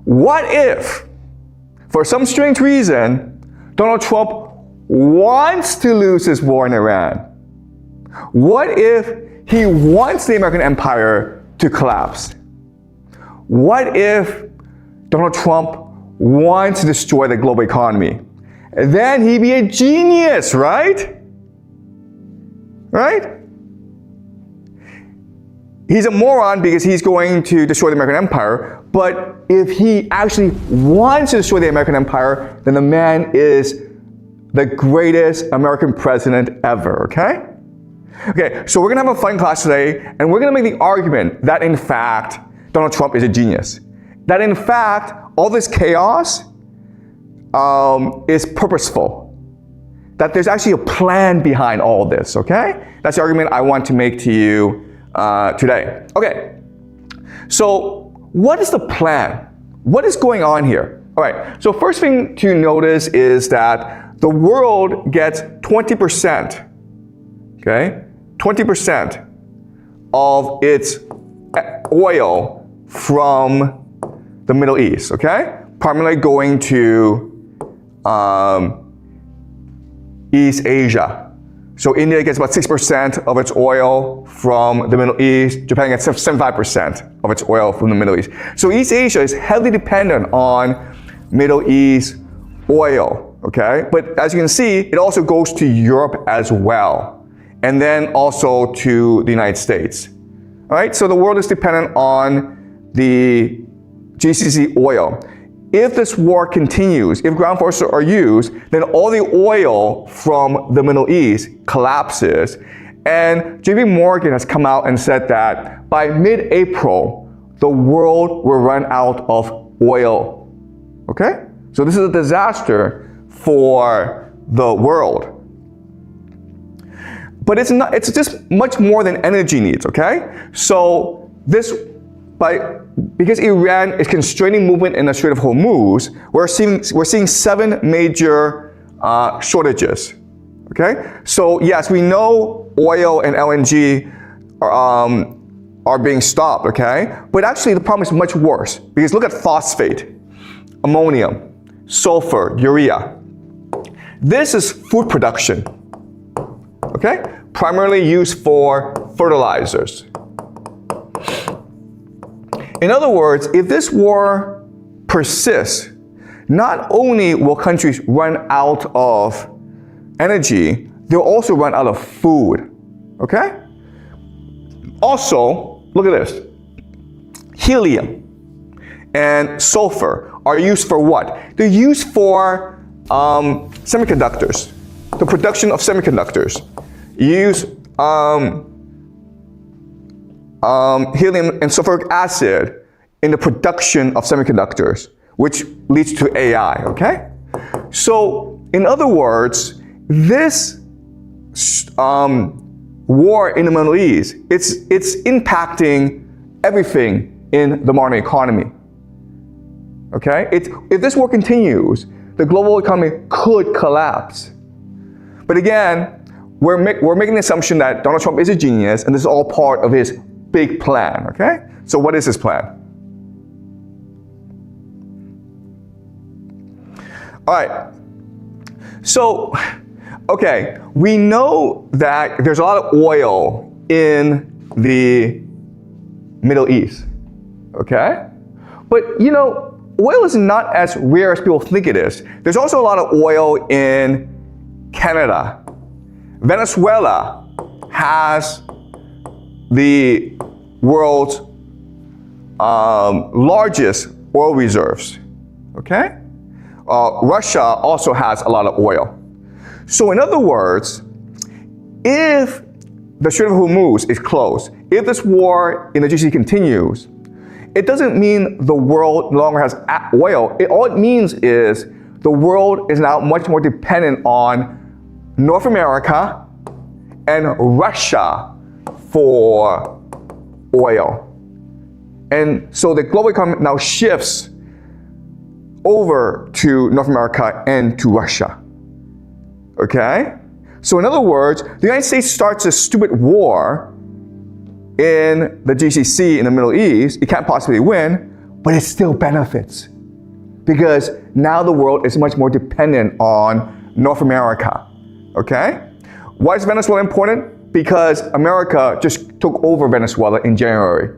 what if, for some strange reason, Donald Trump wants to lose this war in Iran? What if he wants the American empire to collapse? What if Donald Trump wants to destroy the global economy? Then he'd be a genius, right? Right? He's a moron because he's going to destroy the American empire, but if he actually wants to destroy the American empire, then the man is the greatest American president ever, okay? Okay, so we're gonna have a fun class today, and we're gonna make the argument that in fact, Donald Trump is a genius. That in fact, all this chaos is purposeful. That there's actually a plan behind all this, okay? That's the argument I want to make to you today. Okay, so what is the plan? What is going on here? All right, so first thing to notice is that the world gets 20%, okay? 20% of its oil from the Middle East, okay? Primarily going to East Asia. So India gets about 6% of its oil from the Middle East. Japan gets 75% of its oil from the Middle East. So East Asia is heavily dependent on Middle East oil, okay? But as you can see, it also goes to Europe as well. And then also to the United States. All right, so the world is dependent on the GCC oil. If this war continues, if ground forces are used, then all the oil from the Middle East collapses. And JP Morgan has come out and said that by mid-April, the world will run out of oil. Okay? So this is a disaster for the world. But it's just much more than energy needs, okay? So because Iran is constraining movement in the Strait of Hormuz, we're seeing 7 major shortages. Okay, so yes, we know oil and LNG are being stopped. Okay, but actually the problem is much worse because look at phosphate, ammonium, sulfur, urea. This is food production. Okay, primarily used for fertilizers. In other words, if this war persists, not only will countries run out of energy, they'll also run out of food, okay? Also, look at this. Helium and sulfur are used for what? They're used for semiconductors, the production of semiconductors. You use helium and sulfuric acid in the production of semiconductors, which leads to AI, okay? So, in other words, this war in the Middle East, it's impacting everything in the modern economy, okay? If this war continues, the global economy could collapse. But again, we're making the assumption that Donald Trump is a genius, and this is all part of his big plan, okay? So what is his plan? All right, so, okay, we know that there's a lot of oil in the Middle East, okay? But, you know, oil is not as rare as people think it is. There's also a lot of oil in Canada. Venezuela has the world's largest oil reserves, okay? Russia also has a lot of oil. So in other words, if the Strait of Hormuz is closed, if this war in the GCC continues, it doesn't mean the world no longer has oil. All it means is the world is now much more dependent on North America and Russia for oil. And so the global economy now shifts over to North America and to Russia. Okay? So in other words, the United States starts a stupid war in the GCC in the Middle East. It can't possibly win. but it still benefits. Because now the world is much more dependent on North America, okay? Why is Venezuela important? Because America just took over Venezuela in January,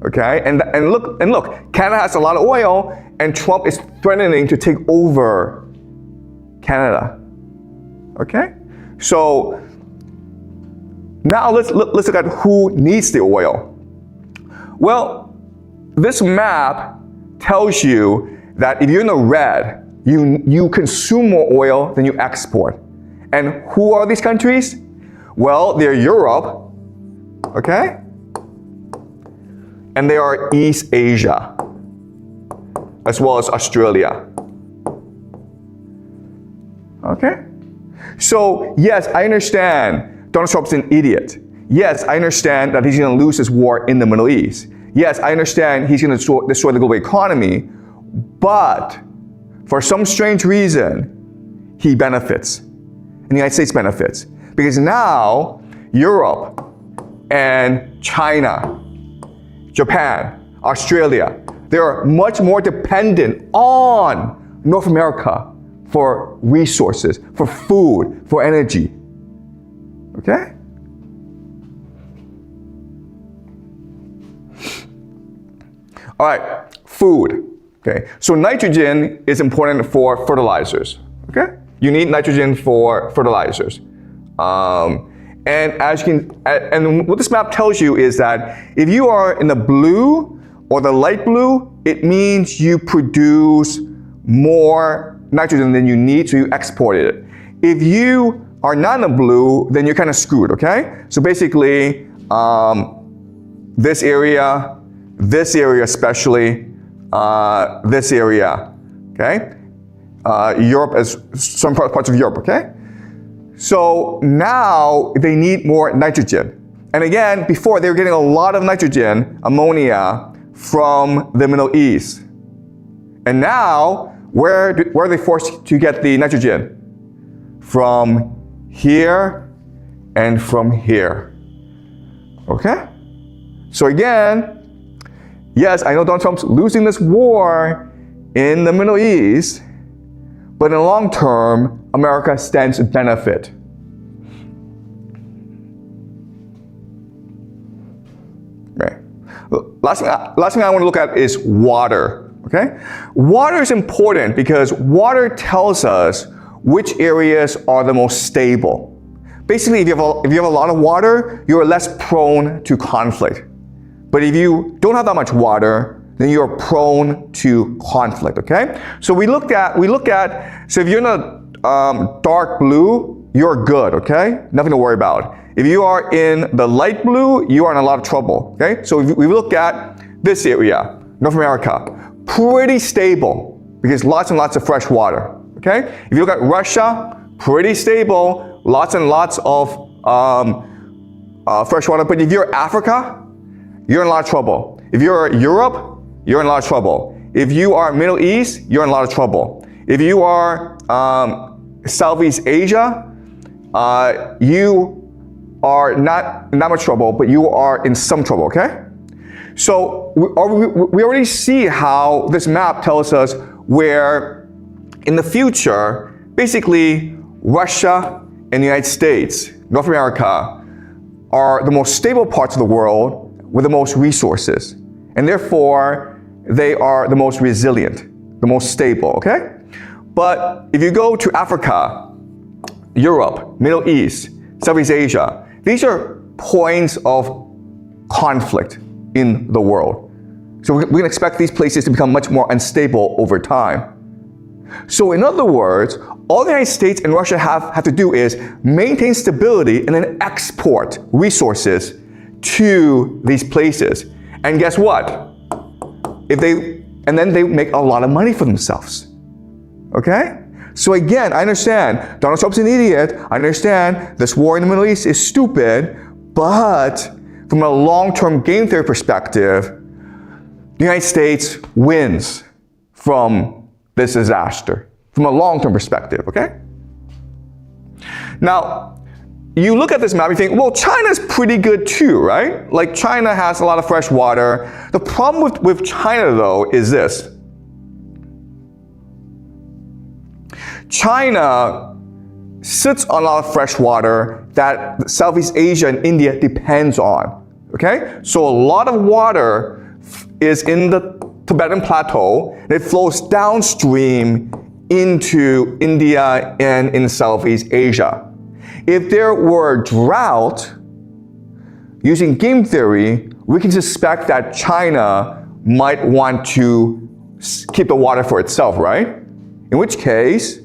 okay? And look, Canada has a lot of oil, and Trump is threatening to take over Canada, okay? So now let's look at who needs the oil. Well, this map tells you that if you're in the red, you consume more oil than you export. And who are these countries? Well, they're Europe, okay? And they are East Asia, as well as Australia. Okay? So, yes, I understand Donald Trump's an idiot. Yes, I understand that he's going to lose this war in the Middle East. Yes, I understand he's going to destroy the global economy. But for some strange reason, he benefits. And the United States benefits. Because now, Europe and China, Japan, Australia, they're much more dependent on North America for resources, for food, for energy. Okay? All right, food. Okay, so nitrogen is important for fertilizers. Okay, you need nitrogen for fertilizers. And as you can, and what this map tells you is that if you are in the blue or the light blue, it means you produce more nitrogen than you need, so you exported it. If you are not in the blue, then you're kind of screwed. Okay, so basically, this area especially. This area, okay? Europe, as some parts of Europe, okay? So now they need more nitrogen. And again, before they were getting a lot of nitrogen, ammonia, from the Middle East. And now, where are they forced to get the nitrogen? From here and from here, okay? So again, yes, I know Donald Trump's losing this war in the Middle East, but in the long term, America stands to benefit. Okay. Last thing I want to look at is water. Okay? Water is important because water tells us which areas are the most stable. Basically, if you have a lot of water, you're less prone to conflict. But if you don't have that much water, then you're prone to conflict, okay? So we look at, so if you're in a dark blue, you're good, okay? Nothing to worry about. If you are in the light blue, you are in a lot of trouble, okay? So if we look at this area, North America, pretty stable because lots and lots of fresh water, okay? If you look at Russia, pretty stable, lots and lots of fresh water. But if you're Africa, you're in a lot of trouble. If you're Europe, you're in a lot of trouble. If you are Middle East, you're in a lot of trouble. If you are Southeast Asia, you are not in that much trouble, but you are in some trouble, okay? So we already see how this map tells us where in the future, basically Russia and the United States, North America, are the most stable parts of the world with the most resources. And therefore, they are the most resilient, the most stable, okay? But if you go to Africa, Europe, Middle East, Southeast Asia, these are points of conflict in the world. So we can expect these places to become much more unstable over time. So in other words, all the United States and Russia have to do is maintain stability and then export resources to these places. And guess what? And then they make a lot of money for themselves. Okay? So again, I understand Donald Trump's an idiot. I understand this war in the Middle East is stupid, but from a long-term game theory perspective, the United States wins from this disaster from a long-term perspective, okay? Now, you look at this map, you think, well, China's pretty good too, right? Like China has a lot of fresh water. The problem with China though is this. China sits on a lot of fresh water that Southeast Asia and India depends on, okay? So a lot of water is in the Tibetan Plateau, and it flows downstream into India and in Southeast Asia. If there were a drought, using game theory, we can suspect that China might want to keep the water for itself, right? In which case,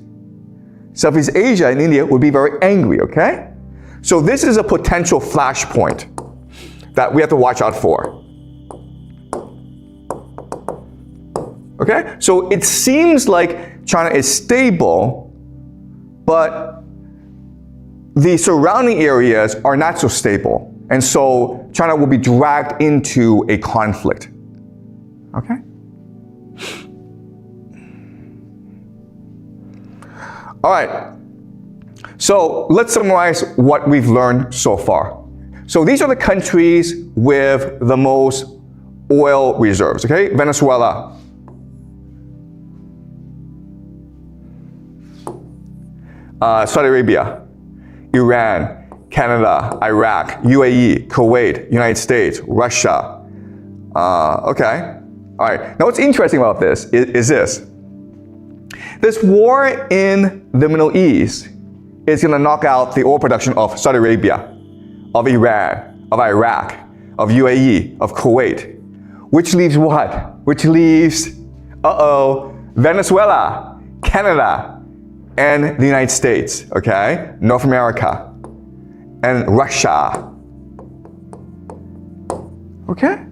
Southeast Asia and India would be very angry, okay? So this is a potential flashpoint that we have to watch out for. Okay? So it seems like China is stable, but the surrounding areas are not so stable. And so China will be dragged into a conflict. Okay? All right. So let's summarize what we've learned so far. So these are the countries with the most oil reserves, okay? Venezuela, Saudi Arabia, Iran, Canada, Iraq, UAE, Kuwait, United States, Russia. Okay. All right. Now what's interesting about this is this. This war in the Middle East is going to knock out the oil production of Saudi Arabia, of Iran, of Iraq, of UAE, of Kuwait. Which leaves what? Which leaves, Venezuela, Canada, and the United States, okay? North America, and Russia. Okay?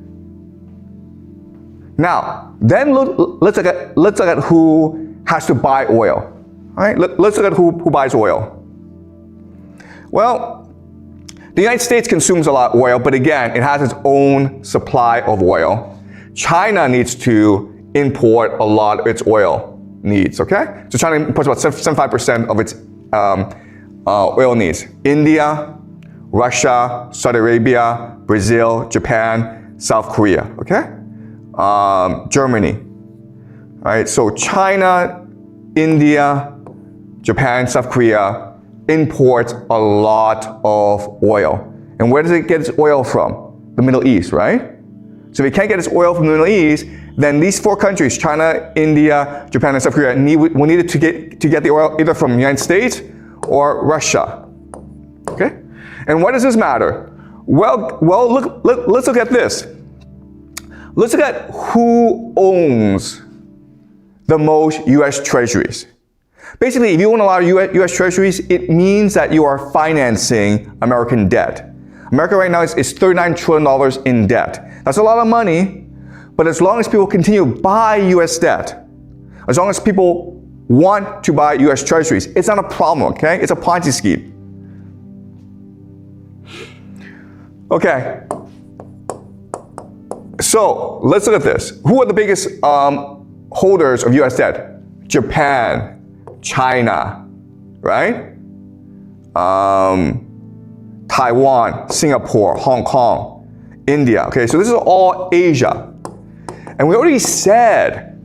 Now, then let's look at who has to buy oil. All right? Let's look at who buys oil. Well, the United States consumes a lot of oil, but again, it has its own supply of oil. China needs to import a lot of its oil needs, okay? So China imports about 75% of its oil needs. India, Russia, Saudi Arabia, Brazil, Japan, South Korea, okay? Germany. All right, so China, India, Japan, South Korea imports a lot of oil. And where does it get its oil from? The Middle East, right? So if it can't get its oil from the Middle East, then these four countries, China, India, Japan, and South Korea, will need it to get the oil either from the United States or Russia. Okay? And why does this matter? Well, let's look at this. Let's look at who owns the most U.S. treasuries. Basically, if you own a lot of U.S. treasuries, it means that you are financing American debt. America right now is $39 trillion in debt. That's a lot of money, but as long as people continue to buy U.S. debt, as long as people want to buy U.S. treasuries, it's not a problem, okay? It's a Ponzi scheme. Okay. So, let's look at this. Who are the biggest holders of U.S. debt? Japan, China, right? Taiwan, Singapore, Hong Kong, India. Okay, so this is all Asia. And we already said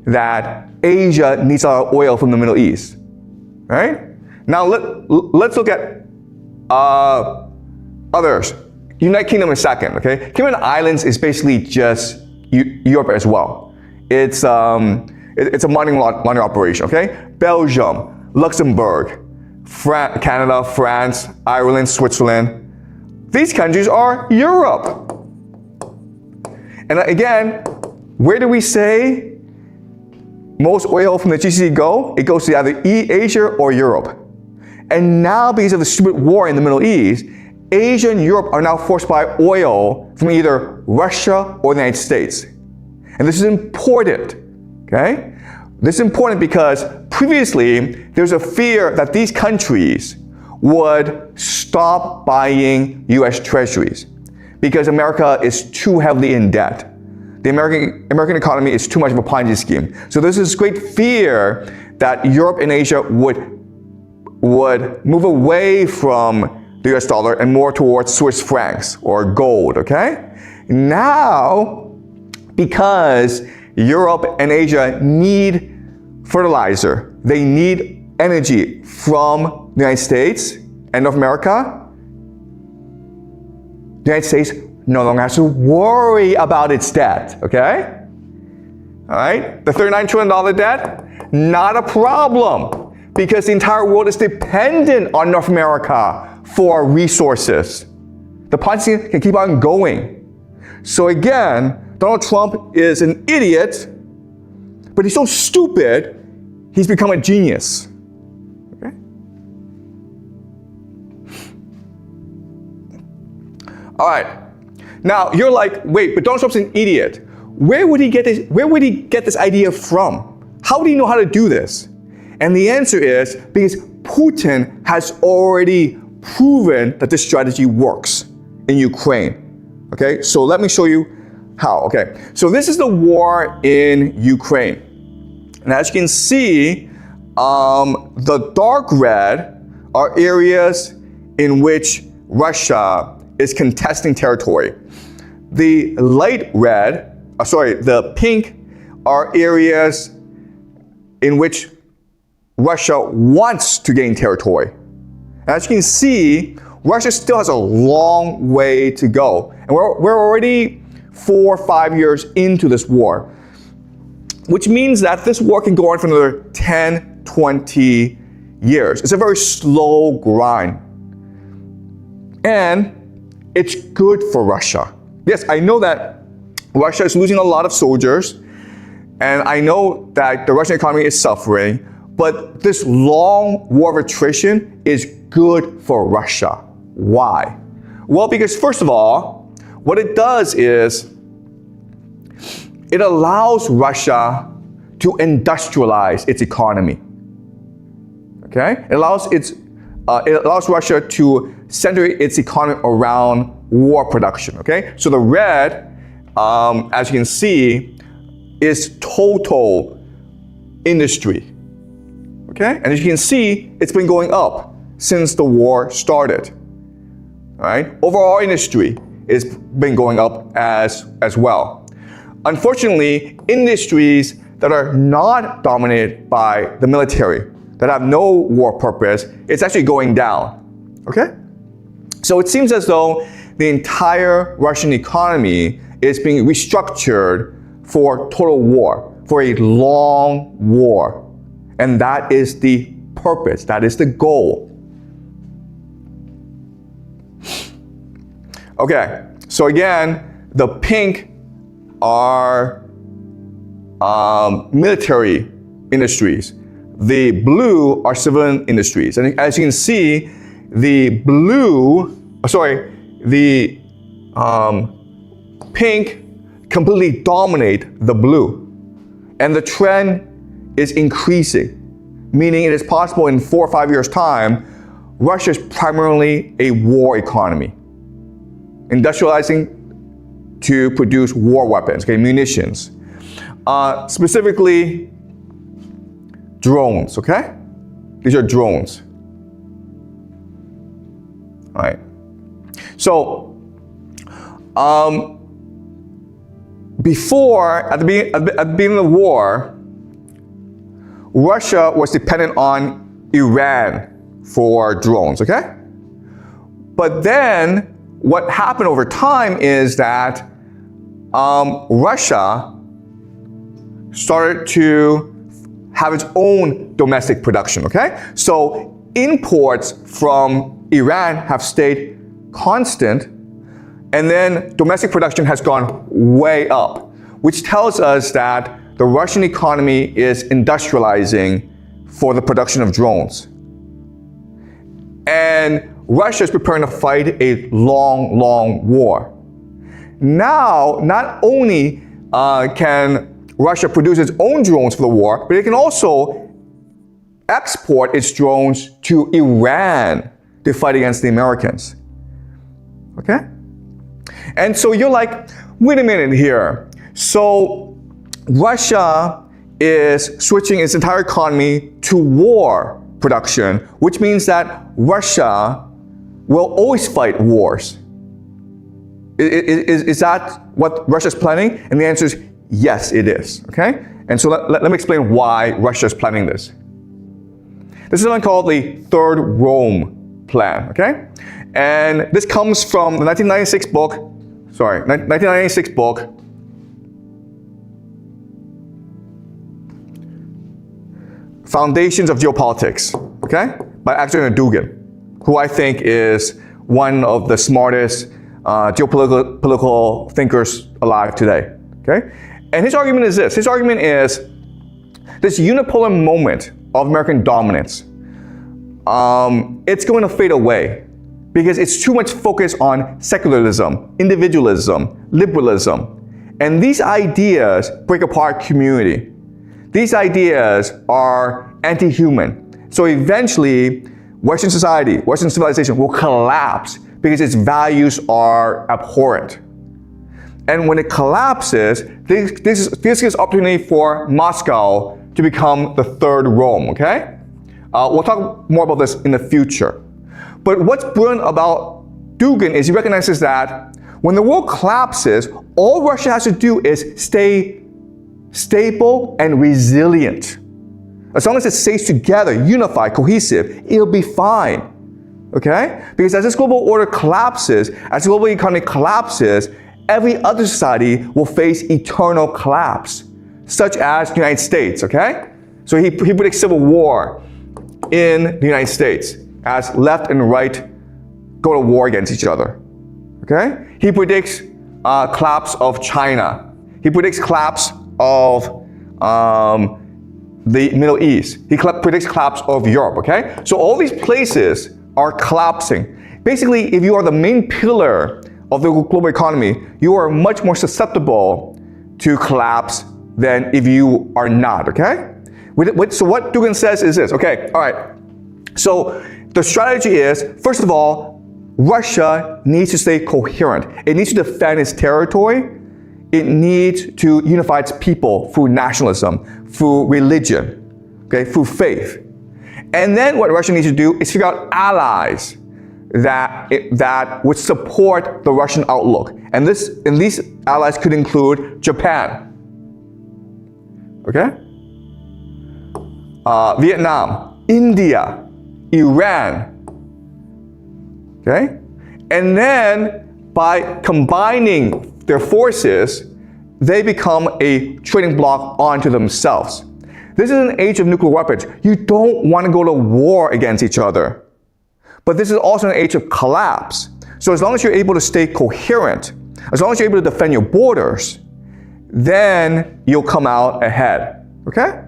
that Asia needs a lot of oil from the Middle East, right? Now let's look at others. United Kingdom is second, okay? Cayman Islands is basically just Europe as well. It's a money laundering operation, okay? Belgium, Luxembourg, Canada, France, Ireland, Switzerland. These countries are Europe. And again, where do we say most oil from the GCC go? It goes to either Asia or Europe. And now, because of the stupid war in the Middle East, Asia and Europe are now forced to buy oil from either Russia or the United States. And this is important, okay? This is important because previously, there's a fear that these countries would stop buying U.S. treasuries because America is too heavily in debt. The American economy is too much of a Ponzi scheme. So there's this great fear that Europe and Asia would would move away from the US dollar and more towards Swiss francs or gold, okay? Now, because Europe and Asia need fertilizer, they need energy from the United States and North America, the United States no longer has to worry about its debt, okay? All right, the $39 trillion debt, not a problem, because the entire world is dependent on North America for resources. The Ponzi can keep on going. So again, Donald Trump is an idiot, but he's so stupid, he's become a genius. Okay? All right. Now you're like, wait, but Donald Trump's an idiot. Where would he get this idea from? How would he know how to do this? And the answer is because Putin has already proven that this strategy works in Ukraine. Okay, so let me show you how. Okay, so this is the war in Ukraine. And as you can see, the dark red are areas in which Russia is contesting territory. The light red, the pink are areas in which Russia wants to gain territory. As you can see, Russia still has a long way to go. And we're already 4 or 5 years into this war, which means that this war can go on for another 10, 20 years. It's a very slow grind. And it's good for Russia. Yes, I know that Russia is losing a lot of soldiers, and I know that the Russian economy is suffering, but this long war of attrition is good for Russia. Why? Well, because first of all, what it does is it allows Russia to industrialize its economy. Okay? It allows Russia to center its economy around war production. Okay? So the red, as you can see, is total industry. Okay? And as you can see, it's been going up since the war started. All right? Overall industry has been going up as well. Unfortunately, industries that are not dominated by the military, that have no war purpose, it's actually going down. Okay? So it seems as though the entire Russian economy is being restructured for total war, for a long war. And that is the purpose, that is the goal. Okay, so again, the pink are military industries. The blue are civilian industries. And as you can see, the pink completely dominate the blue. And the trend is increasing, meaning it is possible in 4 or 5 years' time, Russia is primarily a war economy, industrializing to produce war weapons, okay, munitions. Specifically, drones, okay? These are drones. All right. So, before, at the beginning of the war, Russia was dependent on Iran for drones, okay? But then, what happened over time is that Russia started to have its own domestic production, okay? So imports from Iran have stayed constant, and then domestic production has gone way up, which tells us that the Russian economy is industrializing for the production of drones. And Russia is preparing to fight a long, long war. Now, not only can Russia produce its own drones for the war, but it can also export its drones to Iran to fight against the Americans. Okay? And so you're like, wait a minute here. So Russia is switching its entire economy to war production, which means that Russia will always fight wars. Is that what Russia's planning? And the answer is yes, it is, okay? And so let me explain why Russia is planning this. This is something called the Third Rome Plan, okay? And this comes from the 1996 book, Foundations of Geopolitics, okay? By Alexander Dugin, who I think is one of the smartest geopolitical thinkers alive today, okay? And his argument is this. His argument is this unipolar moment of American dominance, it's going to fade away because it's too much focus on secularism, individualism, liberalism. And these ideas break apart community. These ideas are anti-human. So eventually, Western society, Western civilization will collapse because its values are abhorrent. And when it collapses, this gives opportunity for Moscow to become the third Rome, okay? We'll talk more about this in the future. But what's brilliant about Dugin is he recognizes that when the world collapses, all Russia has to do is stay stable and resilient. As long as it stays together, unified, cohesive, it'll be fine, okay? Because as this global order collapses, as the global economy collapses, every other society will face eternal collapse, such as the United States, okay? So he predicts civil war in the United States as left and right go to war against each other, okay? He predicts collapse of China. He predicts collapse of the Middle East. He predicts collapse of Europe, okay? So all these places are collapsing. Basically, if you are the main pillar of the global economy, you are much more susceptible to collapse than if you are not, okay? So what Dugin says is this, okay, all right. So the strategy is, first of all, Russia needs to stay coherent. It needs to defend its territory. It needs to unify its people through nationalism, through religion, okay, through faith. And then what Russia needs to do is figure out allies that would support the Russian outlook. And these allies could include Japan, okay? Vietnam, India, Iran, okay? And then by combining their forces, they become a trading bloc onto themselves. This is an age of nuclear weapons. You don't want to go to war against each other. But this is also an age of collapse. So as long as you're able to stay coherent, as long as you're able to defend your borders, then you'll come out ahead, okay?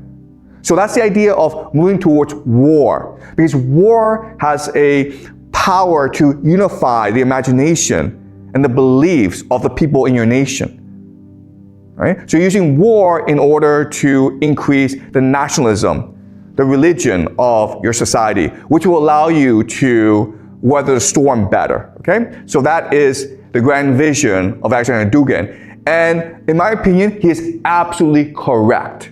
So that's the idea of moving towards war, because war has a power to unify the imagination and the beliefs of the people in your nation, right? So you're using war in order to increase the nationalism, the religion of your society, which will allow you to weather the storm better, okay? So that is the grand vision of Alexander Dugin. And in my opinion, he is absolutely correct.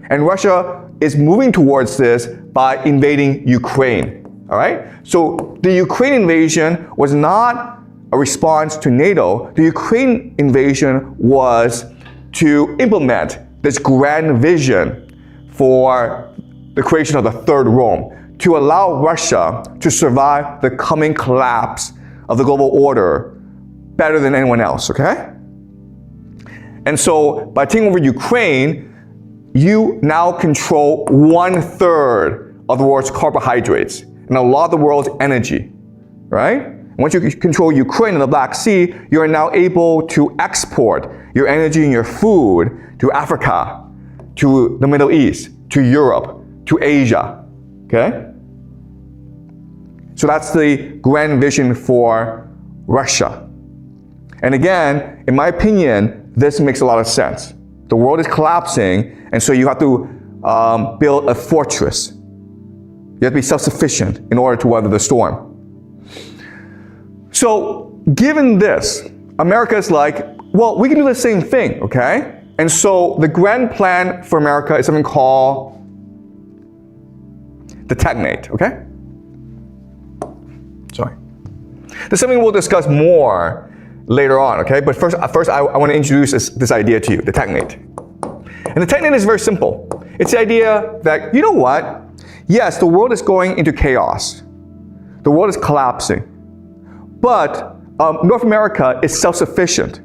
And Russia is moving towards this by invading Ukraine, all right? So the Ukraine invasion was not a response to NATO. The Ukraine invasion was to implement this grand vision for the creation of the Third Rome, to allow Russia to survive the coming collapse of the global order better than anyone else, okay? And so by taking over Ukraine, you now control 1/3 of the world's carbohydrates and a lot of the world's energy, right? Once you control Ukraine and the Black Sea, you are now able to export your energy and your food to Africa, to the Middle East, to Europe, to Asia, okay? So that's the grand vision for Russia. And again, in my opinion, this makes a lot of sense. The world is collapsing, and so you have to build a fortress. You have to be self-sufficient in order to weather the storm. So given this, America is like, well, we can do the same thing, okay? And so the grand plan for America is something called the technate, okay? Sorry. This is something we'll discuss more later on, okay? But first I want to introduce this idea to you, the technate. And the technate is very simple. It's the idea that, you know what? Yes, the world is going into chaos. The world is collapsing. But North America is self-sufficient,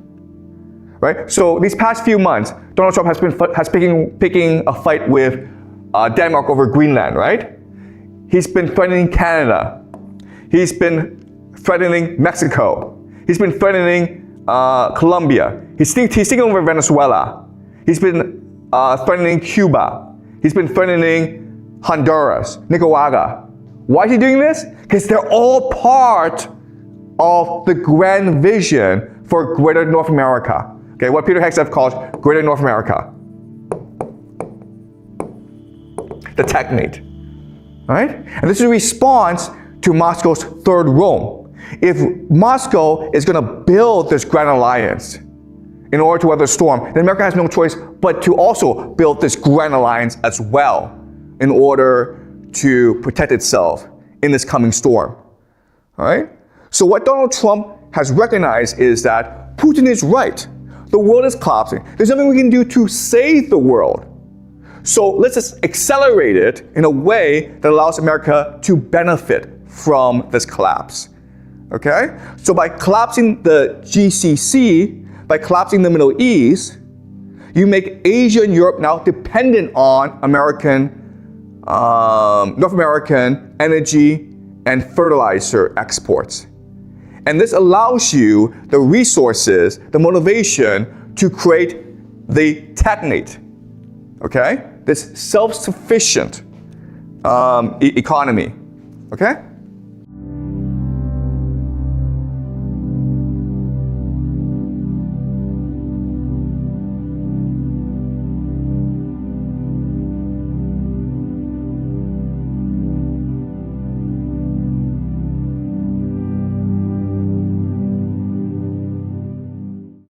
right? So these past few months, Donald Trump has been picking a fight with Denmark over Greenland, right? He's been threatening Canada. He's been threatening Mexico. He's been threatening Colombia. He's taking over Venezuela. He's been threatening Cuba. He's been threatening Honduras, Nicaragua. Why is he doing this? Because they're all part of the grand vision for Greater North America. Okay, what Peter Hegseth calls Greater North America. The technate. All right? And this is a response to Moscow's Third Rome. If Moscow is going to build this grand alliance in order to weather the storm, then America has no choice but to also build this grand alliance as well in order to protect itself in this coming storm. All right? So what Donald Trump has recognized is that Putin is right. The world is collapsing. There's nothing we can do to save the world. So let's just accelerate it in a way that allows America to benefit from this collapse. Okay? So by collapsing the GCC, by collapsing the Middle East, you make Asia and Europe now dependent on North American energy and fertilizer exports. And this allows you the resources, the motivation to create the technate, okay? This self-sufficient economy, okay?